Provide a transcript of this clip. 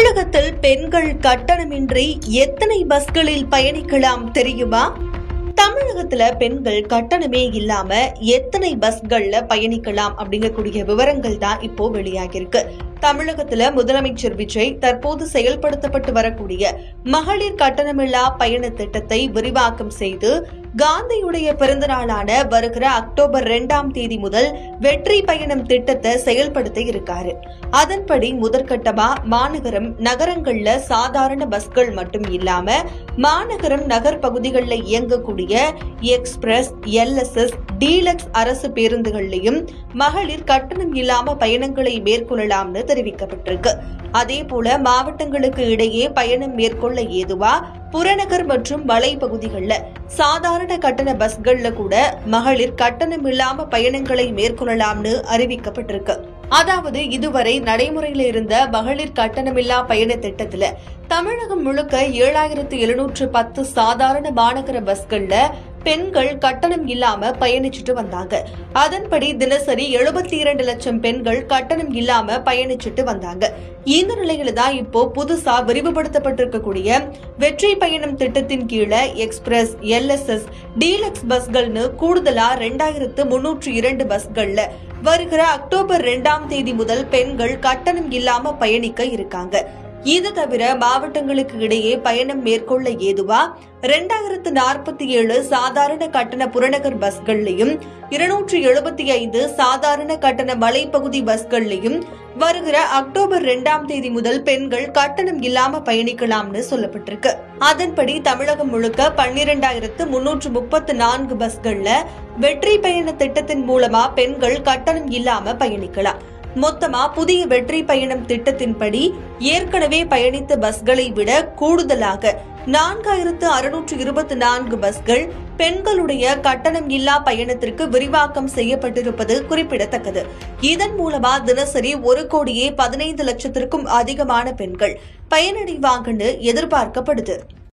தமிழகத்தில் பெண்கள் கட்டணமின்றி எத்தனை பஸ்களில் பயணிக்கலாம் தெரியுமா? தமிழகத்துல பெண்கள் கட்டணமே இல்லாம எத்தனை பஸ்கள்ல பயணிக்கலாம் அப்படிங்கக்கூடிய விவரங்கள் தான் இப்போ வெளியாகிருக்கு. தமிழகத்துல முதலமைச்சர் விஜய் தற்போது செயல்படுத்தப்பட்டு வரக்கூடிய மகளிர் கட்டணமில்லா பயண திட்டத்தை விரிவாக்கம் செய்து காந்தியுடைய பிறந்த நாளான வருகிற அக்டோபர் 2ஆம் தேதி முதல் வெற்றி பயணம் திட்டத்தை செயல்படுத்த இருக்காரு. அதன்படி முதற்கட்டமா மாநகரம் நகரங்கள்ல சாதாரண பஸ்கள் மட்டும் இல்லாம மாநகரம் நகர் பகுதிகளில் இயங்கக்கூடிய எக்ஸ்பிரஸ், LSS, டீலக்ஸ் அரசு பேருந்துகள்லையும் மகளிர் கட்டணம் இல்லாம பயணங்களை மேற்கொள்ளலாம்னு தெரிவிக்கப்பட்டிருக்கு. அதே போல மாவட்டங்களுக்கு இடையே பயணம் மேற்கொள்ள ஏதுவா புறநகர் மற்றும் மலைப்பகுதிகளில் சாதாரண கட்டண பஸ்கள்ல கூட மகளிர் கட்டணம் இல்லாம பயணங்களை மேற்கொள்ளலாம்னு அறிவிக்கப்பட்டிருக்கு. அதாவது இதுவரை நடைமுறையில் இருந்த மகளிர் கட்டணமில்லா பயண திட்டத்துல தமிழகம் முழுக்க 7710 சாதாரண மாநகர பஸ்கள்ல பெண்கள் கட்டணம் இல்லாம பயணிச்சுட்டு வந்தாங்க. அதன்படி தினசரி 72 லட்சம் பெண்கள் கட்டணம் இல்லாம பயணிச்சுட்டு வந்தாங்க. இந்த நிலையில தான் இப்போ புதுசா விரிவுபடுத்தப்பட்டிருக்கக்கூடிய வெற்றி பயணம் திட்டத்தின் கீழே எக்ஸ்பிரஸ், LSS, டீலக்ஸ் பஸ்கள்னு கூடுதலா 2302 பஸ்கள்ல வருகிற அக்டோபர் 2ஆம் தேதி முதல் பெண்கள் கட்டணம் இல்லாம பயணிக்க இருக்காங்க. இது தவிர மாவட்டங்களுக்கு இடையே பயணம் மேற்கொள்ள ஏதுவா 2047 சாதாரண கட்டண புறநகர் பஸ்கள்லையும் 275 சாதாரண கட்டண மலைப்பகுதி பஸ்கள்லையும் வருகிற அக்டோபர் 2ஆம் தேதி முதல் பெண்கள் கட்டணம் இல்லாம பயணிக்கலாம்னு சொல்லப்பட்டிருக்கு. அதன்படி தமிழகம் முழுக்க 12334 பஸ்கள்ல வெற்றி பயண திட்டத்தின் மூலமா பெண்கள் கட்டணம் இல்லாம பயணிக்கலாம். மொத்தமா புதிய வெற்றி பயணம் திட்டத்தின்படி ஏற்கனவே பயணித்த பஸ்களை விட கூடுதலாக 4624 பஸ்கள் பெண்களுடைய கட்டணம் இல்லா பயணத்திற்கு விரிவாக்கம் செய்யப்பட்டிருப்பது குறிப்பிடத்தக்கது. இதன் மூலமா தினசரி 1,15,00,000 அதிகமான பெண்கள் பயனடைவாங்கன்னு எதிர்பார்க்கப்படுது.